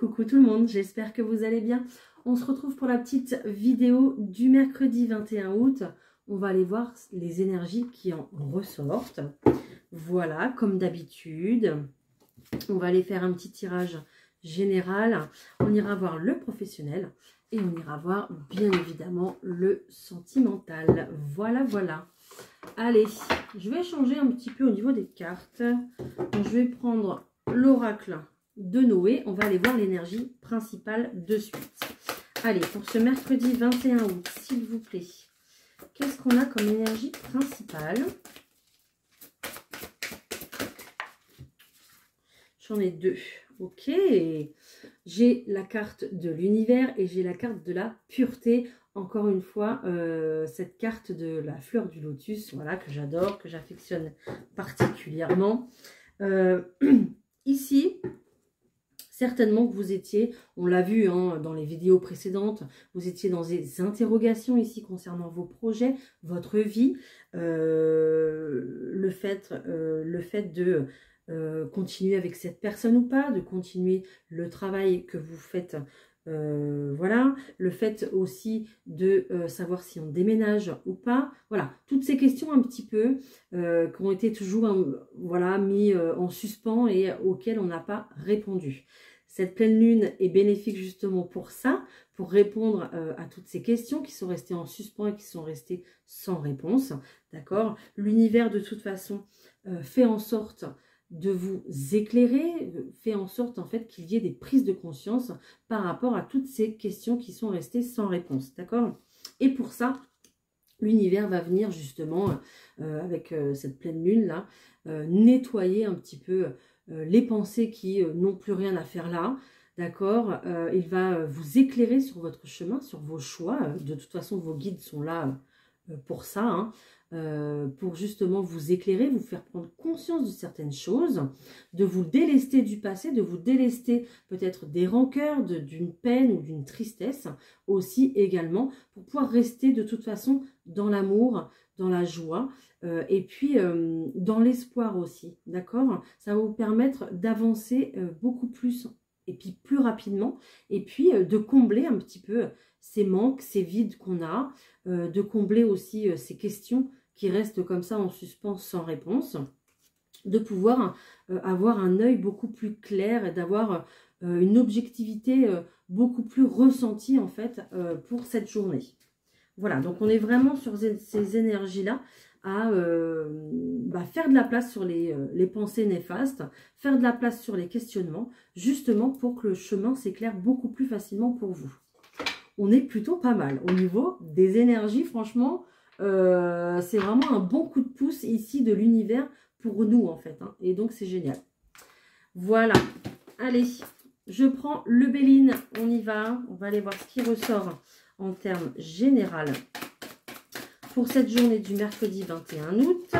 Coucou tout le monde, j'espère que vous allez bien. On se retrouve pour la petite vidéo du mercredi 21 août. On va aller voir les énergies qui en ressortent. Voilà, comme d'habitude. On va aller faire un petit tirage général. On ira voir le professionnel et on ira voir bien évidemment le sentimental. Voilà, voilà. Allez, je vais changer un petit peu au niveau des cartes. Donc, je vais prendre l'oracle de Noé. On va aller voir l'énergie principale de suite. Allez, pour ce mercredi 21 août, s'il vous plaît, qu'est-ce qu'on a comme énergie principale? J'en ai deux. Ok. J'ai la carte de l'univers et j'ai la carte de la pureté. Encore une fois, cette carte de la fleur du lotus, voilà, que j'adore, que j'affectionne particulièrement. Ici, certainement que vous étiez, on l'a vu hein, dans les vidéos précédentes, vous étiez dans des interrogations ici concernant vos projets, votre vie, le fait de continuer avec cette personne ou pas, de continuer le travail que vous faites. Voilà, le fait aussi de savoir si on déménage ou pas. Voilà, toutes ces questions un petit peu qui ont été toujours voilà, mis en suspens et auxquelles on n'a pas répondu. Cette pleine lune est bénéfique justement pour ça, pour répondre à toutes ces questions qui sont restées en suspens et qui sont restées sans réponse. D'accord? L'univers de toute façon fait en sorte de vous éclairer, fait en sorte en fait qu'il y ait des prises de conscience par rapport à toutes ces questions qui sont restées sans réponse, d'accord? Et pour ça, l'univers va venir justement avec cette pleine lune là, nettoyer un petit peu les pensées qui n'ont plus rien à faire là, d'accord? Il va vous éclairer sur votre chemin, sur vos choix. De toute façon, vos guides sont là pour ça, hein. Pour justement vous éclairer, vous faire prendre conscience de certaines choses, de vous délester du passé, de vous délester peut-être des rancœurs, d'une peine ou d'une tristesse aussi également, pour pouvoir rester de toute façon dans l'amour, dans la joie et puis dans l'espoir aussi, d'accord? Ça va vous permettre d'avancer beaucoup plus et puis plus rapidement et puis de combler un petit peu ces manques, ces vides qu'on a, de combler aussi ces questions qui restent comme ça en suspens sans réponse, de pouvoir avoir un œil beaucoup plus clair et d'avoir une objectivité beaucoup plus ressentie en fait pour cette journée. Voilà, donc on est vraiment sur ces énergies-là à faire de la place sur les pensées néfastes, faire de la place sur les questionnements, justement pour que le chemin s'éclaire beaucoup plus facilement pour vous. On est plutôt pas mal au niveau des énergies, franchement. C'est vraiment un bon coup de pouce ici de l'univers pour nous en fait, hein. Et donc c'est génial. Voilà, allez, je prends le Béline, on y va. On va aller voir ce qui ressort en termes général pour cette journée du mercredi 21 août.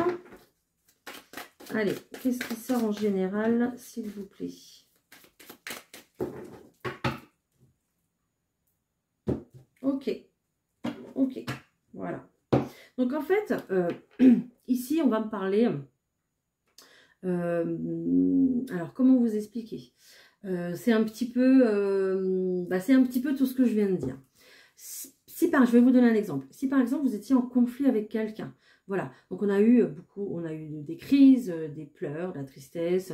Allez, qu'est-ce qui sort en général, s'il vous plaît? Ok, ok, voilà. Donc en fait, ici on va me parler, alors comment vous expliquer? C'est un petit peu, c'est un petit peu tout ce que je viens de dire. Je vais vous donner un exemple. Si par exemple vous étiez en conflit avec quelqu'un, voilà, donc on a eu des crises, des pleurs, de la tristesse,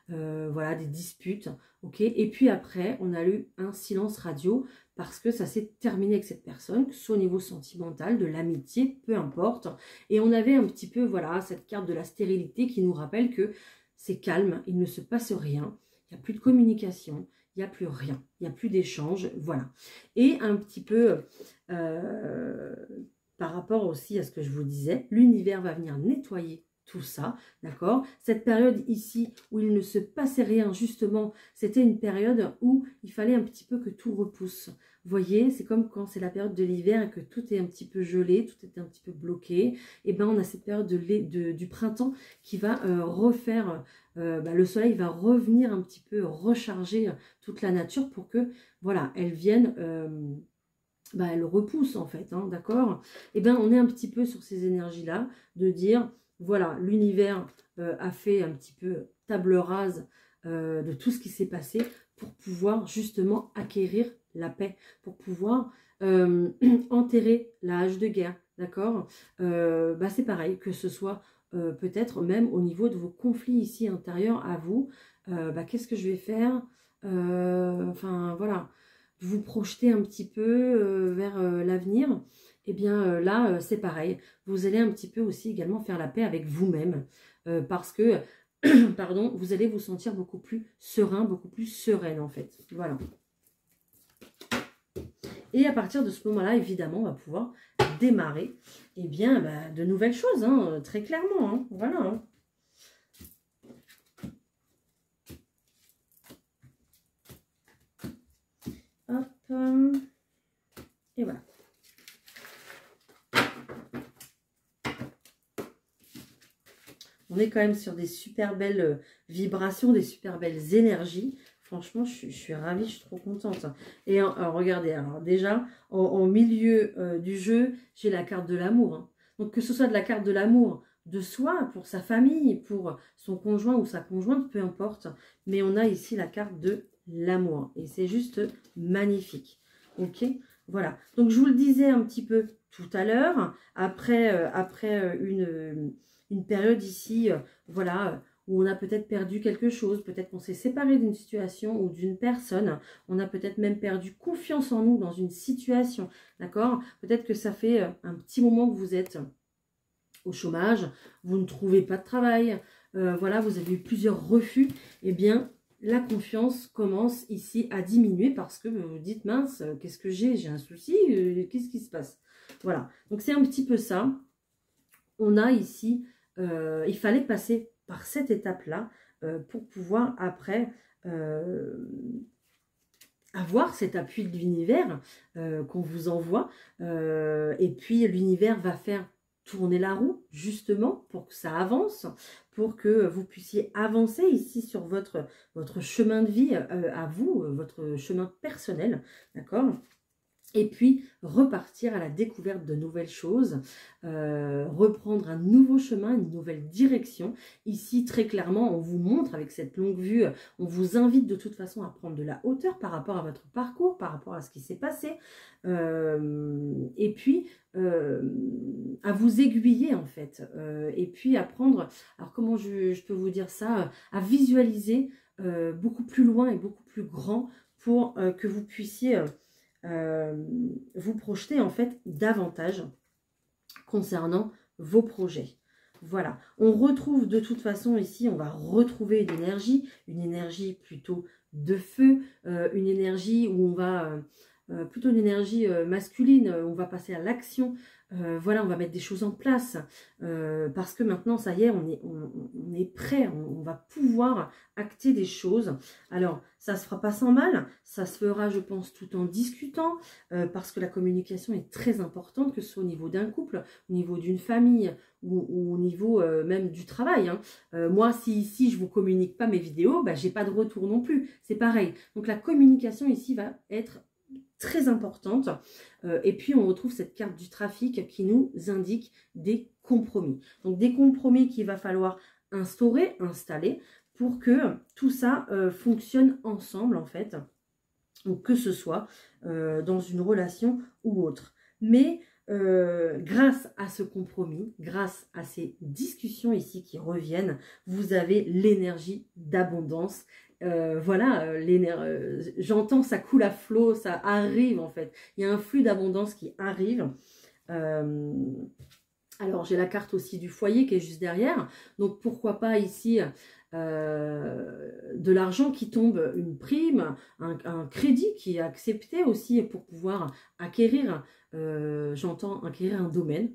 voilà, des disputes, ok, et puis après on a eu un silence radio parce que ça s'est terminé avec cette personne, que ce soit au niveau sentimental, de l'amitié, peu importe, et on avait un petit peu, voilà, cette carte de la stérilité qui nous rappelle que c'est calme, il ne se passe rien, il n'y a plus de communication, il n'y a plus rien, il n'y a plus d'échange, voilà. Et un petit peu par rapport aussi à ce que je vous disais, l'univers va venir nettoyer tout ça, d'accord? Cette période ici où il ne se passait rien, justement, c'était une période où il fallait un petit peu que tout repousse. Vous voyez, c'est comme quand c'est la période de l'hiver et que tout est un petit peu gelé, tout est un petit peu bloqué. Et bien, on a cette période du printemps qui va refaire, le soleil va revenir un petit peu recharger toute la nature pour que, voilà, elle vienne... elle repousse en fait, hein, d'accord? Et bien on est un petit peu sur ces énergies-là, de dire, voilà, l'univers a fait un petit peu table rase de tout ce qui s'est passé pour pouvoir justement acquérir la paix, pour pouvoir enterrer la hache de guerre, d'accord. C'est pareil, que ce soit peut-être même au niveau de vos conflits ici intérieurs à vous. Qu'est-ce que je vais faire? Enfin, voilà, vous projetez un petit peu vers l'avenir. Et bien là, c'est pareil. Vous allez un petit peu aussi également faire la paix avec vous-même. Parce que, pardon, vous allez vous sentir beaucoup plus serein, beaucoup plus sereine en fait. Voilà. Et à partir de ce moment-là, évidemment, on va pouvoir démarrer de nouvelles choses, hein, très clairement. Hein, voilà. Hein. Hop. Et voilà. On est quand même sur des super belles vibrations, des super belles énergies. Franchement, je suis ravie, je suis trop contente. Et alors, regardez, alors déjà, en milieu du jeu, j'ai la carte de l'amour. Hein. Donc, que ce soit de la carte de l'amour de soi, pour sa famille, pour son conjoint ou sa conjointe, peu importe. Mais on a ici la carte de l'amour. Et c'est juste magnifique. Ok, voilà. Donc, je vous le disais un petit peu tout à l'heure, après une période ici, voilà, où on a peut-être perdu quelque chose, peut-être qu'on s'est séparé d'une situation ou d'une personne, on a peut-être même perdu confiance en nous dans une situation, d'accord? Peut-être que ça fait un petit moment que vous êtes au chômage, vous ne trouvez pas de travail, voilà, vous avez eu plusieurs refus, eh bien, la confiance commence ici à diminuer parce que vous vous dites, mince, qu'est-ce que j'ai un souci, qu'est-ce qui se passe? Voilà, donc c'est un petit peu ça. On a ici, il fallait passer par cette étape-là pour pouvoir après avoir cet appui de l'univers qu'on vous envoie. Et puis l'univers va faire tourner la roue justement pour que ça avance, pour que vous puissiez avancer ici sur votre chemin de vie à vous, votre chemin personnel, d'accord ? Et puis repartir à la découverte de nouvelles choses, reprendre un nouveau chemin, une nouvelle direction. Ici, très clairement, on vous montre avec cette longue vue, on vous invite de toute façon à prendre de la hauteur par rapport à votre parcours, par rapport à ce qui s'est passé. Et puis, à vous aiguiller en fait. Et puis à prendre, alors comment je peux vous dire ça, à visualiser beaucoup plus loin et beaucoup plus grand pour que vous puissiez... vous projetez en fait davantage concernant vos projets. Voilà, on retrouve de toute façon ici, on va retrouver une énergie plutôt de feu, une énergie où on va, plutôt une énergie masculine, on va passer à l'action, voilà, on va mettre des choses en place, parce que maintenant, ça y est, on est prêt, on va pouvoir acter des choses. Alors, ça se fera pas sans mal, ça se fera, je pense, tout en discutant, parce que la communication est très importante, que ce soit au niveau d'un couple, au niveau d'une famille, ou au niveau même du travail. Hein. Moi, si je vous communique pas mes vidéos, j'ai pas de retour non plus, c'est pareil. Donc, la communication ici va être très importante. Et puis, on retrouve cette carte du trafic qui nous indique des compromis. Donc, des compromis qu'il va falloir installer pour que tout ça fonctionne ensemble, en fait. Donc, que ce soit dans une relation ou autre. Mais grâce à ce compromis, grâce à ces discussions ici qui reviennent, vous avez l'énergie d'abondance. Voilà, j'entends ça coule à flot, ça arrive en fait. Il y a un flux d'abondance qui arrive. Alors j'ai la carte aussi du foyer qui est juste derrière. Donc pourquoi pas ici de l'argent qui tombe, une prime, un crédit qui est accepté aussi pour pouvoir acquérir, j'entends acquérir un domaine.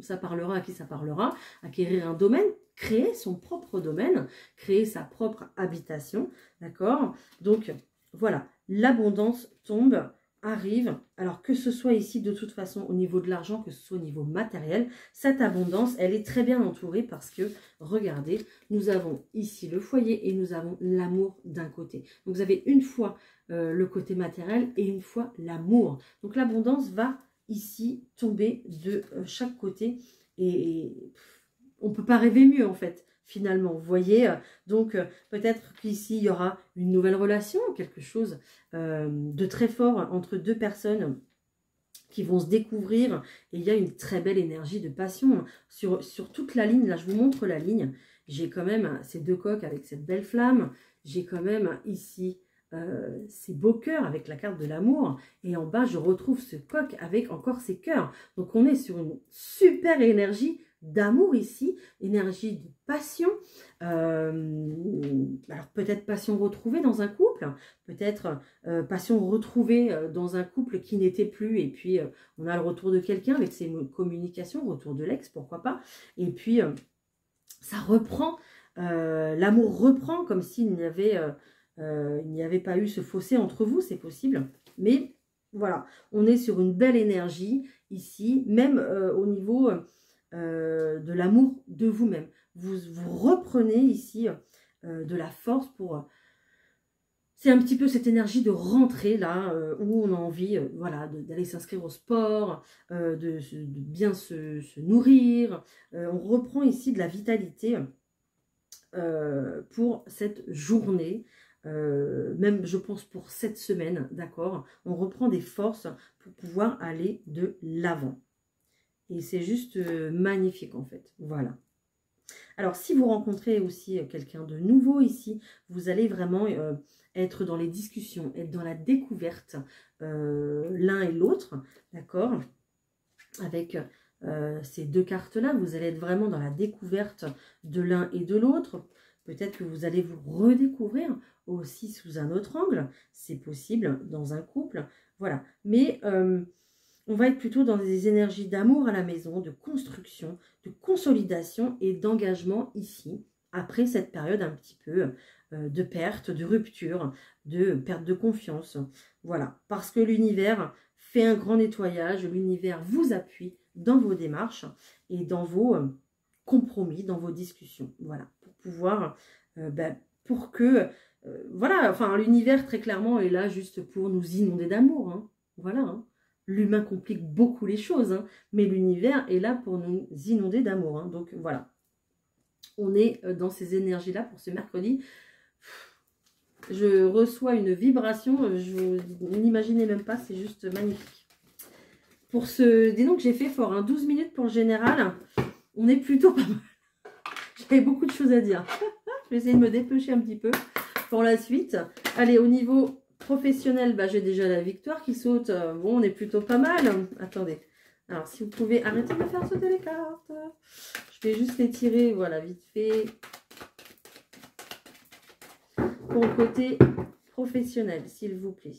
Ça parlera à qui ça parlera. Acquérir un domaine, créer son propre domaine, créer sa propre habitation, d'accord? Donc, voilà, l'abondance tombe, arrive. Alors, que ce soit ici, de toute façon, au niveau de l'argent, que ce soit au niveau matériel, cette abondance, elle est très bien entourée parce que, regardez, nous avons ici le foyer et nous avons l'amour d'un côté. Donc, vous avez une fois le côté matériel et une fois l'amour. Donc, l'abondance va ici tomber de chaque côté et on ne peut pas rêver mieux en fait. finalement. Vous voyez, donc peut-être qu'ici, il y aura une nouvelle relation, quelque chose de très fort entre deux personnes qui vont se découvrir. Et il y a une très belle énergie de passion sur toute la ligne. Là, je vous montre la ligne. J'ai quand même ces deux coques avec cette belle flamme. J'ai quand même ici ces beaux cœurs avec la carte de l'amour. Et en bas, je retrouve ce coq avec encore ces cœurs. Donc, on est sur une super énergie d'amour ici, énergie de passion. Alors, peut-être passion retrouvée dans un couple, peut-être passion retrouvée dans un couple qui n'était plus. Et puis, on a le retour de quelqu'un avec ses communications, retour de l'ex, pourquoi pas. Et puis, ça reprend, l'amour reprend comme s'il n'y avait... il n'y avait pas eu ce fossé entre vous, c'est possible. Mais voilà, on est sur une belle énergie ici, même au niveau de l'amour de vous-même. Vous reprenez ici de la force pour... c'est un petit peu cette énergie de rentrer là, où on a envie voilà, d'aller s'inscrire au sport, de bien se nourrir. On reprend ici de la vitalité pour cette journée. Même je pense pour cette semaine, d'accord, on reprend des forces pour pouvoir aller de l'avant. Et c'est juste magnifique en fait, voilà. Alors si vous rencontrez aussi quelqu'un de nouveau ici, vous allez vraiment être dans les discussions, être dans la découverte l'un et l'autre, d'accord, avec ces deux cartes-là, vous allez être vraiment dans la découverte de l'un et de l'autre. Peut-être que vous allez vous redécouvrir aussi sous un autre angle. C'est possible dans un couple. Voilà. Mais on va être plutôt dans des énergies d'amour à la maison, de construction, de consolidation et d'engagement ici. Après cette période un petit peu de perte, de rupture, de perte de confiance. Voilà. Parce que l'univers fait un grand nettoyage. L'univers vous appuie dans vos démarches et dans vos... compromis dans vos discussions, voilà, pour pouvoir, pour que, voilà, enfin, l'univers, très clairement, est là juste pour nous inonder d'amour, hein, voilà, hein. L'humain complique beaucoup les choses, hein, mais l'univers est là pour nous inonder d'amour, hein, donc voilà, on est dans ces énergies-là pour ce mercredi. Je reçois une vibration, vous n'imaginez même pas, c'est juste magnifique. Pour ce, dis donc, j'ai fait fort, hein, 12 minutes pour le général. On est plutôt pas mal. J'avais beaucoup de choses à dire. Je vais essayer de me dépêcher un petit peu pour la suite. Allez, au niveau professionnel, j'ai déjà la victoire qui saute. Bon, on est plutôt pas mal. Attendez. Alors, si vous pouvez arrêter de me faire sauter les cartes. Je vais juste les tirer, voilà, vite fait. Pour le côté professionnel, s'il vous plaît.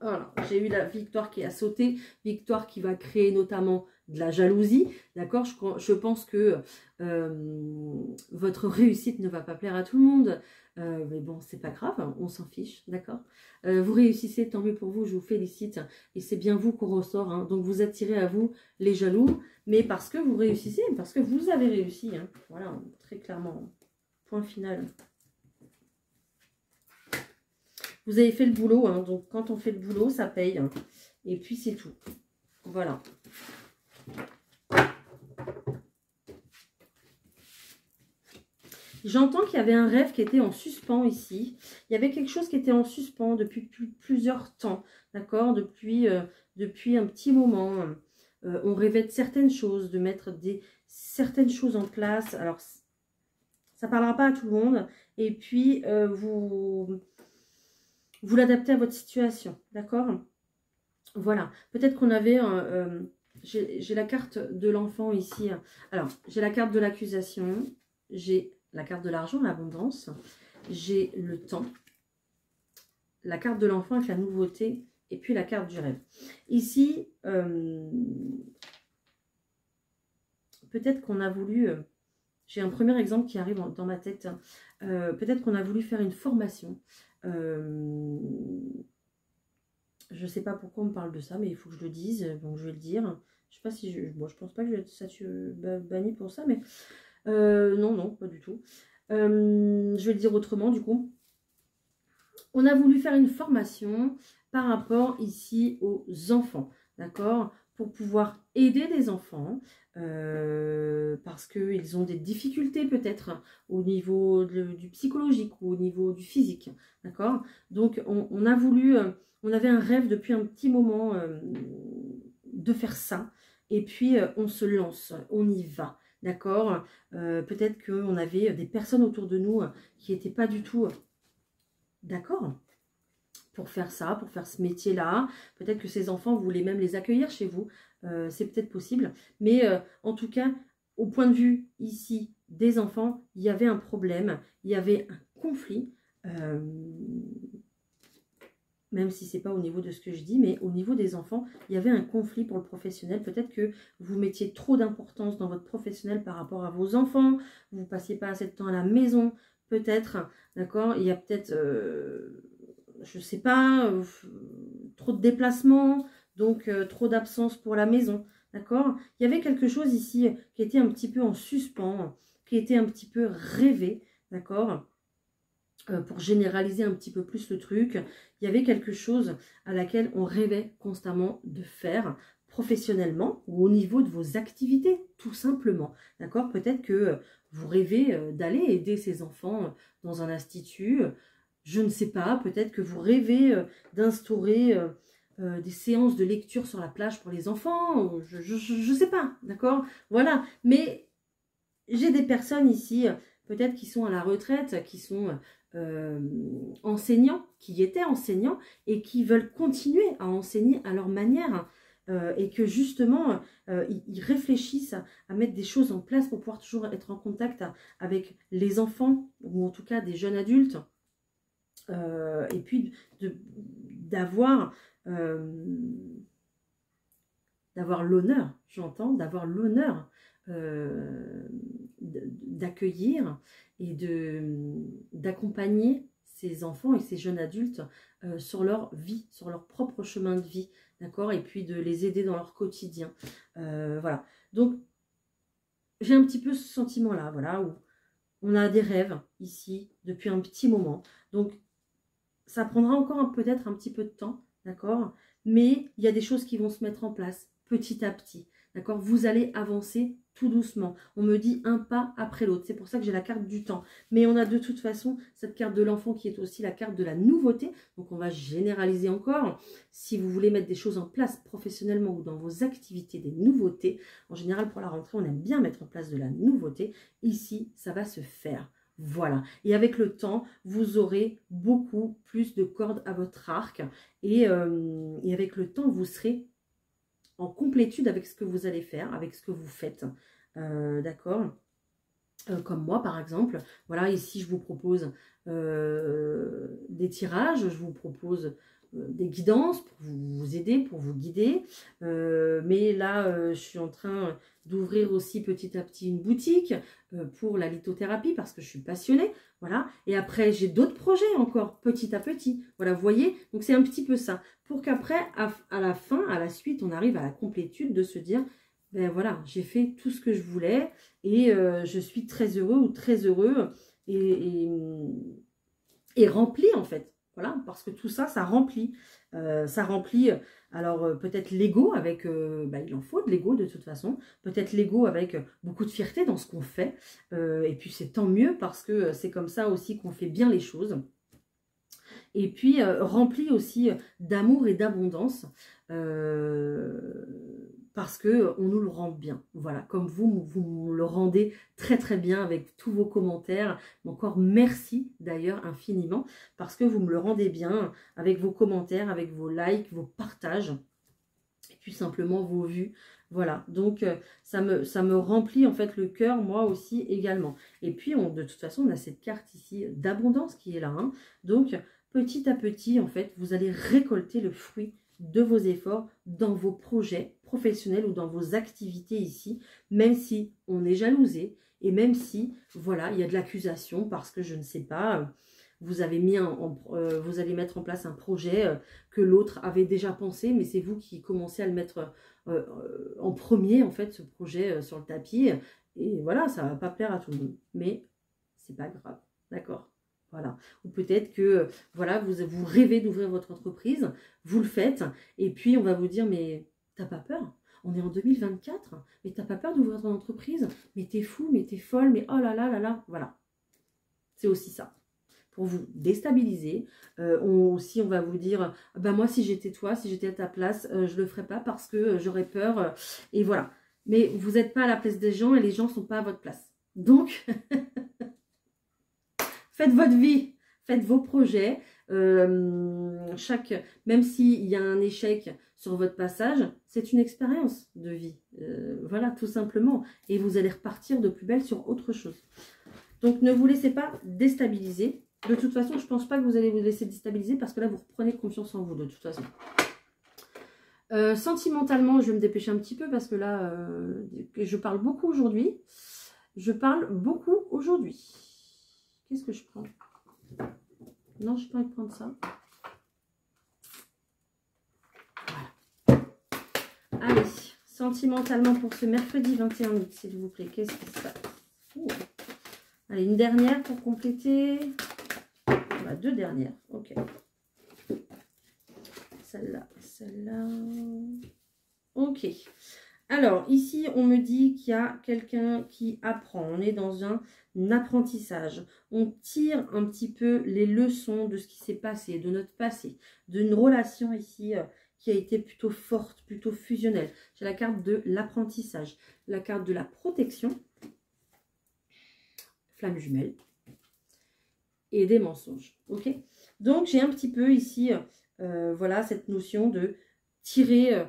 Voilà, j'ai eu la victoire qui a sauté, victoire qui va créer notamment de la jalousie, d'accord. Je pense que votre réussite ne va pas plaire à tout le monde, mais bon, c'est pas grave, on s'en fiche, d'accord. Vous réussissez, tant mieux pour vous, je vous félicite, et c'est bien vous qu'on ressort, hein. Donc vous attirez à vous les jaloux, mais parce que vous réussissez, parce que vous avez réussi, hein. Voilà, très clairement, point final. Vous avez fait le boulot, hein, donc quand on fait le boulot, ça paye. Hein, et puis c'est tout. Voilà. J'entends qu'il y avait un rêve qui était en suspens ici. Il y avait quelque chose qui était en suspens depuis plusieurs temps. D'accord, depuis un petit moment. On rêvait de certaines choses, de mettre certaines choses en place. Alors, ça ne parlera pas à tout le monde. Et puis, vous l'adaptez à votre situation, d'accord? Voilà, peut-être qu'on avait... j'ai la carte de l'enfant ici. Alors, j'ai la carte de l'accusation, j'ai la carte de l'argent, l'abondance, j'ai le temps, la carte de l'enfant avec la nouveauté, et puis la carte du rêve. Ici, peut-être qu'on a voulu... j'ai un premier exemple qui arrive dans ma tête. Peut-être qu'on a voulu faire une formation. Je ne sais pas pourquoi on me parle de ça, mais il faut que je le dise, donc je vais le dire. Je sais pas si je... Bon, je pense pas que je vais être bannie pour ça, mais... non, pas du tout. Je vais le dire autrement, du coup. On a voulu faire une formation par rapport ici aux enfants, d'accord? pour pouvoir aider des enfants parce qu'ils ont des difficultés peut-être au niveau du psychologique ou au niveau du physique, d'accord? Donc on a voulu, on avait un rêve depuis un petit moment de faire ça et puis on se lance, on y va, d'accord? Peut-être qu'on avait des personnes autour de nous qui n'étaient pas du tout d'accord pour faire ça, pour faire ce métier-là. Peut-être que ces enfants, vous voulez même les accueillir chez vous. C'est peut-être possible. Mais en tout cas, au point de vue ici des enfants, il y avait un problème, il y avait un conflit. Même si ce n'est pas au niveau de ce que je dis, mais au niveau des enfants, il y avait un conflit pour le professionnel. Peut-être que vous mettiez trop d'importance dans votre professionnel par rapport à vos enfants. Vous ne passiez pas assez de temps à la maison, peut-être. D'accord? Il y a peut-être... je sais pas, trop de déplacements, donc trop d'absence pour la maison, d'accord? Il y avait quelque chose ici qui était un petit peu en suspens, qui était un petit peu rêvé, d'accord? Pour généraliser un petit peu plus le truc, il y avait quelque chose à laquelle on rêvait constamment de faire professionnellement ou au niveau de vos activités, tout simplement, d'accord? Peut-être que vous rêvez d'aller aider ces enfants dans un institut. Je ne sais pas, peut-être que vous rêvez d'instaurer des séances de lecture sur la plage pour les enfants. Je ne sais pas, d'accord? Voilà, mais j'ai des personnes ici, peut-être qui sont à la retraite, qui sont enseignants, qui étaient enseignants et qui veulent continuer à enseigner à leur manière. Et que justement, ils réfléchissent à mettre des choses en place pour pouvoir toujours être en contact avec les enfants, ou en tout cas des jeunes adultes. Et puis d'avoir l'honneur, j'entends, d'avoir l'honneur d'accueillir et d'accompagner ces enfants et ces jeunes adultes sur leur vie, sur leur propre chemin de vie, d'accord? Et puis de les aider dans leur quotidien. Voilà. Donc, j'ai un petit peu ce sentiment-là, voilà, où on a des rêves ici depuis un petit moment. Donc, ça prendra encore peut-être un petit peu de temps, d'accord? Mais il y a des choses qui vont se mettre en place petit à petit, d'accord? Vous allez avancer tout doucement. On me dit un pas après l'autre. C'est pour ça que j'ai la carte du temps. Mais on a de toute façon cette carte de l'enfant qui est aussi la carte de la nouveauté. Donc, on va généraliser encore. Si vous voulez mettre des choses en place professionnellement ou dans vos activités, des nouveautés, en général, pour la rentrée, on aime bien mettre en place de la nouveauté. Ici, ça va se faire. Voilà, et avec le temps, vous aurez beaucoup plus de cordes à votre arc et avec le temps, vous serez en complétude avec ce que vous allez faire, avec ce que vous faites, d'accord? Comme moi par exemple, voilà, ici je vous propose des tirages, je vous propose des guidances pour vous aider, pour vous guider. Mais là, je suis en train d'ouvrir aussi petit à petit une boutique pour la lithothérapie parce que je suis passionnée. Voilà. Et après, j'ai d'autres projets encore, petit à petit. Voilà, vous voyez? Donc, c'est un petit peu ça. Pour qu'après, à la fin, à la suite, on arrive à la complétude de se dire, ben voilà, j'ai fait tout ce que je voulais et je suis très heureux ou très heureux et rempli en fait. Voilà, parce que tout ça, ça remplit. Alors peut-être l'ego avec, il en faut de l'ego de toute façon. Peut-être l'ego avec beaucoup de fierté dans ce qu'on fait. Et puis c'est tant mieux parce que c'est comme ça aussi qu'on fait bien les choses. Et puis rempli aussi d'amour et d'abondance. Parce qu'on nous le rend bien. Voilà, comme vous le rendez très très bien avec tous vos commentaires. Encore merci d'ailleurs infiniment parce que vous me le rendez bien avec vos commentaires, avec vos likes, vos partages et puis simplement vos vues. Voilà, donc ça me remplit en fait le cœur, moi aussi également. Et puis de toute façon, on a cette carte ici d'abondance qui est là. Hein. Donc petit à petit, en fait, vous allez récolter le fruit de vos efforts dans vos projets professionnels ou dans vos activités ici, même si on est jalousé et même si, voilà, il y a de l'accusation parce que je ne sais pas, vous avez mis vous allez mettre en place un projet que l'autre avait déjà pensé, mais c'est vous qui commencez à le mettre en premier, en fait, ce projet sur le tapis. Et voilà, ça ne va pas plaire à tout le monde, mais c'est pas grave, d'accord? Voilà. Ou peut-être que voilà, vous rêvez d'ouvrir votre entreprise, vous le faites, et puis on va vous dire, mais t'as pas peur? On est en 2024, mais tu n'as pas peur d'ouvrir ton entreprise? Mais t'es fou, mais t'es folle, mais oh là là là là, voilà. C'est aussi ça. Pour vous déstabiliser. Aussi, on va vous dire, bah moi, si j'étais toi, si j'étais à ta place, je ne le ferais pas parce que j'aurais peur. Et voilà. Mais vous n'êtes pas à la place des gens et les gens ne sont pas à votre place. Donc, faites votre vie, faites vos projets. Même s'il y a un échec sur votre passage, c'est une expérience de vie. Voilà, tout simplement. Et vous allez repartir de plus belle sur autre chose. Donc, ne vous laissez pas déstabiliser. De toute façon, je ne pense pas que vous allez vous laisser déstabiliser parce que là, vous reprenez confiance en vous, de toute façon. Sentimentalement, je vais me dépêcher un petit peu parce que là, je parle beaucoup aujourd'hui. Je parle beaucoup aujourd'hui. Qu'est-ce que je prends? Non, je n'ai pas envie de prendre ça. Voilà. Allez, sentimentalement pour ce mercredi 21 août, s'il vous plaît. Qu'est-ce qui se passe? Allez, une dernière pour compléter. Voilà, 2 dernières. Ok. Celle-là, celle-là. Ok. Alors, ici, on me dit qu'il y a quelqu'un qui apprend. On est dans un apprentissage. On tire un petit peu les leçons de ce qui s'est passé, de notre passé, d'une relation ici qui a été plutôt forte, plutôt fusionnelle. J'ai la carte de l'apprentissage, la carte de la protection, flamme jumelle et des mensonges. Ok. Donc, j'ai un petit peu ici, voilà, cette notion de tirer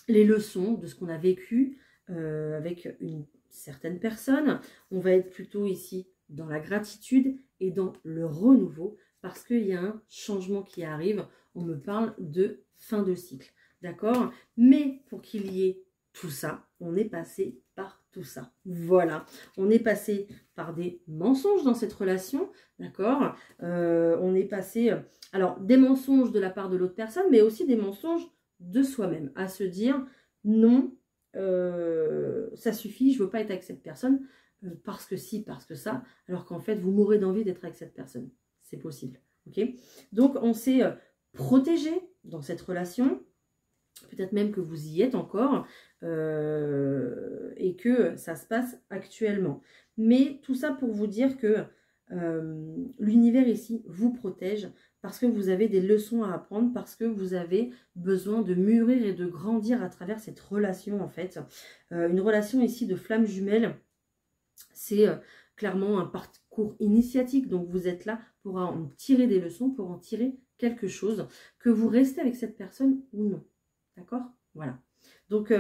les leçons de ce qu'on a vécu avec une certaine personne. On va être plutôt ici dans la gratitude et dans le renouveau parce qu'il y a un changement qui arrive. On me parle de fin de cycle, d'accord? Mais pour qu'il y ait tout ça, on est passé par tout ça. Voilà, on est passé par des mensonges dans cette relation, d'accord? On est passé, alors des mensonges de la part de l'autre personne, mais aussi des mensonges de soi-même, à se dire non, ça suffit, je ne veux pas être avec cette personne parce que si, parce que ça, alors qu'en fait vous mourrez d'envie d'être avec cette personne. C'est possible, ok? Donc on s'est protégé dans cette relation, peut-être même que vous y êtes encore et que ça se passe actuellement. Mais tout ça pour vous dire que l'univers ici vous protège parce que vous avez des leçons à apprendre, parce que vous avez besoin de mûrir et de grandir à travers cette relation en fait. Une relation ici de flamme jumelle, c'est clairement un parcours initiatique, donc vous êtes là pour en tirer des leçons, pour en tirer quelque chose, que vous restez avec cette personne ou non. D'accord? Voilà. Donc,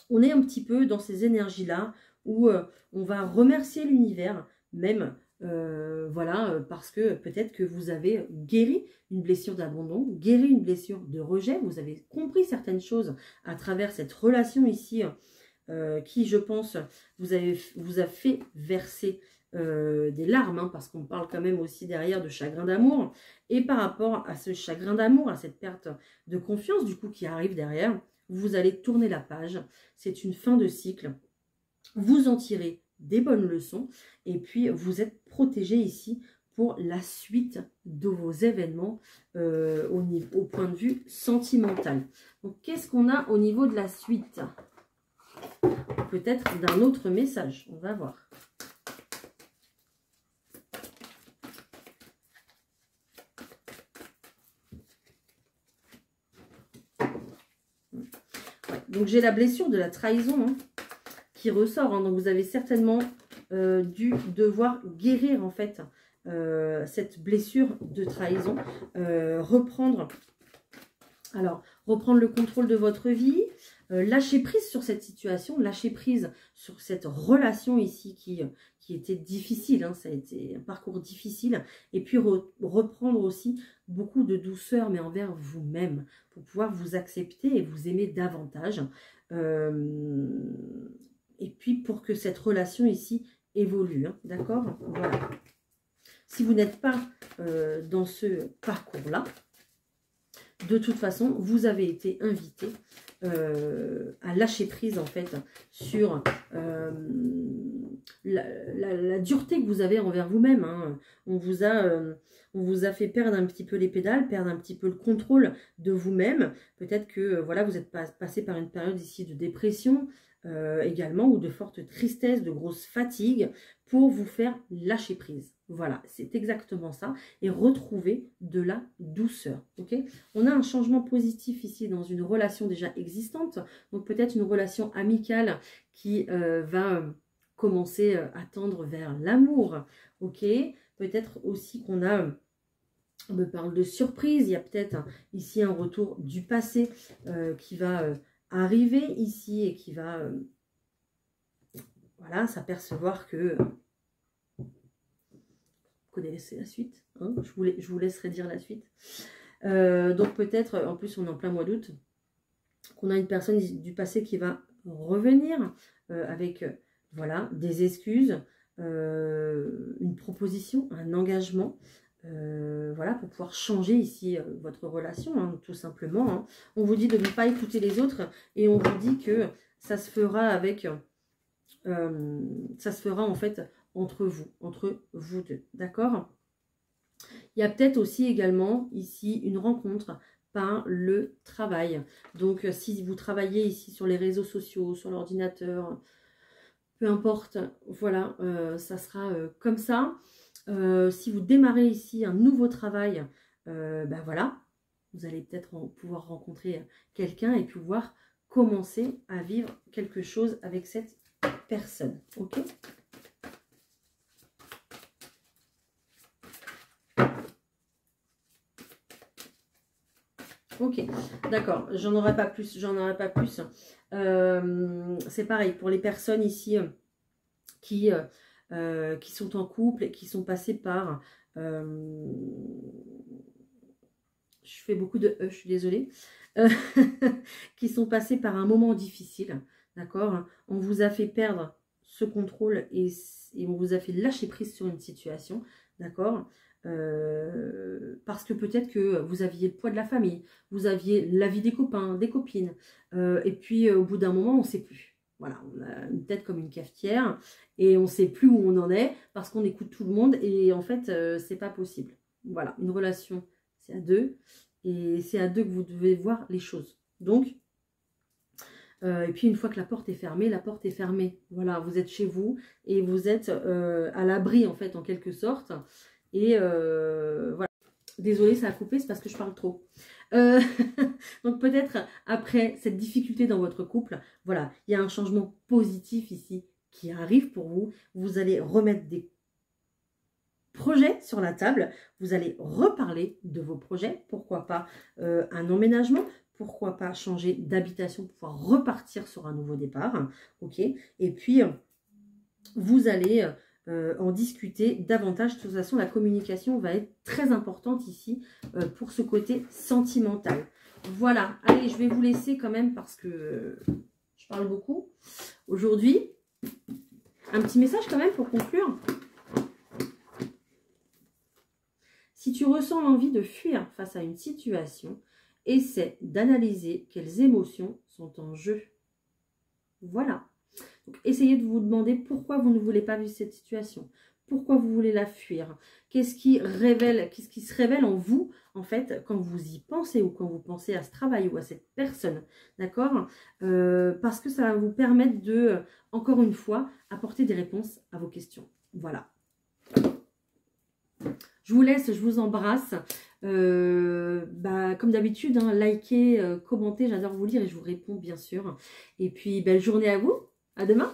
on est un petit peu dans ces énergies-là où on va remercier l'univers, même, voilà, parce que peut-être que vous avez guéri une blessure d'abandon, guéri une blessure de rejet, vous avez compris certaines choses à travers cette relation ici qui, je pense, vous a fait verser des larmes, hein, parce qu'on parle quand même aussi derrière de chagrin d'amour. Et par rapport à ce chagrin d'amour, à cette perte de confiance du coup qui arrive derrière, vous allez tourner la page. C'est une fin de cycle. Vous en tirez des bonnes leçons et puis vous êtes protégé ici pour la suite de vos événements au point de vue sentimental. Donc qu'est-ce qu'on a au niveau de la suite? Peut-être d'un autre message, on va voir. Donc j'ai la blessure de la trahison hein, qui ressort. Hein. Donc vous avez certainement dû devoir guérir en fait cette blessure de trahison. Reprendre le contrôle de votre vie. Lâcher prise sur cette situation, lâcher prise sur cette relation ici qui était difficile. Hein. Ça a été un parcours difficile. Et puis reprendre aussi beaucoup de douceur, mais envers vous-même, pour pouvoir vous accepter et vous aimer davantage. Et puis pour que cette relation ici évolue. Hein, d'accord? Voilà. Si vous n'êtes pas dans ce parcours-là, de toute façon, vous avez été invité à lâcher prise en fait sur la dureté que vous avez envers vous-même. Hein. On vous a fait perdre un petit peu les pédales, perdre un petit peu le contrôle de vous-même. Peut-être que voilà, vous êtes passé par une période ici de dépression également, ou de forte tristesse, de grosse fatigue, pour vous faire lâcher prise. Voilà, c'est exactement ça. Et retrouver de la douceur. Ok, on a un changement positif ici dans une relation déjà existante. Donc peut-être une relation amicale qui va commencer à tendre vers l'amour. Ok, peut-être aussi qu'on a... On me parle de surprise. Il y a peut-être ici un retour du passé qui va arriver ici et qui va voilà, s'apercevoir que... Vous connaissez la suite, hein, je vous laisserai dire la suite. Donc peut-être, en plus on est en plein mois d'août, qu'on a une personne du passé qui va revenir avec voilà, des excuses, une proposition, un engagement, voilà, pour pouvoir changer ici votre relation, hein, tout simplement. Hein. On vous dit de ne pas écouter les autres et on vous dit que ça se fera avec... ça se fera en fait entre vous deux, d'accord? Il y a peut-être aussi également ici une rencontre par le travail. Donc si vous travaillez ici sur les réseaux sociaux, sur l'ordinateur, peu importe, voilà, ça sera comme ça. Si vous démarrez ici un nouveau travail, ben voilà, vous allez peut-être pouvoir rencontrer quelqu'un et pouvoir commencer à vivre quelque chose avec cette personne, ok? Ok, d'accord, j'en aurai pas plus, c'est pareil, pour les personnes ici qui sont en couple et qui sont passées par... je fais beaucoup de je suis désolée. Qui sont passées par un moment difficile, d'accord? On vous a fait perdre ce contrôle et on vous a fait lâcher prise sur une situation, d'accord? Parce que peut-être que vous aviez le poids de la famille, vous aviez la vie des copains, des copines, et puis au bout d'un moment, on ne sait plus. Voilà, on a une tête comme une cafetière et on ne sait plus où on en est parce qu'on écoute tout le monde et en fait, c'est pas possible. Voilà, une relation, c'est à deux et c'est à deux que vous devez voir les choses. Donc, et puis une fois que la porte est fermée, la porte est fermée. Voilà, vous êtes chez vous et vous êtes à l'abri en fait, en quelque sorte. Et voilà. Désolée, ça a coupé, c'est parce que je parle trop. Donc peut-être après cette difficulté dans votre couple, voilà, il y a un changement positif ici qui arrive pour vous. Vous allez remettre des projets sur la table. Vous allez reparler de vos projets. Pourquoi pas un emménagement? Pourquoi pas changer d'habitation pour pouvoir repartir sur un nouveau départ? Ok. Et puis, vous allez... en discuter davantage. De toute façon, la communication va être très importante ici pour ce côté sentimental. Voilà, allez, je vais vous laisser quand même parce que je parle beaucoup aujourd'hui. Un petit message quand même pour conclure. Si tu ressens l'envie de fuir face à une situation, essaie d'analyser quelles émotions sont en jeu. Voilà. Donc, essayez de vous demander pourquoi vous ne voulez pas vivre cette situation. Pourquoi vous voulez la fuir? Qu'est-ce qui se révèle en vous, en fait, quand vous y pensez ou quand vous pensez à ce travail ou à cette personne, d'accord? Parce que ça va vous permettre de, encore une fois, apporter des réponses à vos questions. Voilà. Je vous laisse, je vous embrasse. Comme d'habitude, hein, likez, commentez, j'adore vous lire et je vous réponds bien sûr. Et puis, belle journée à vous. À demain.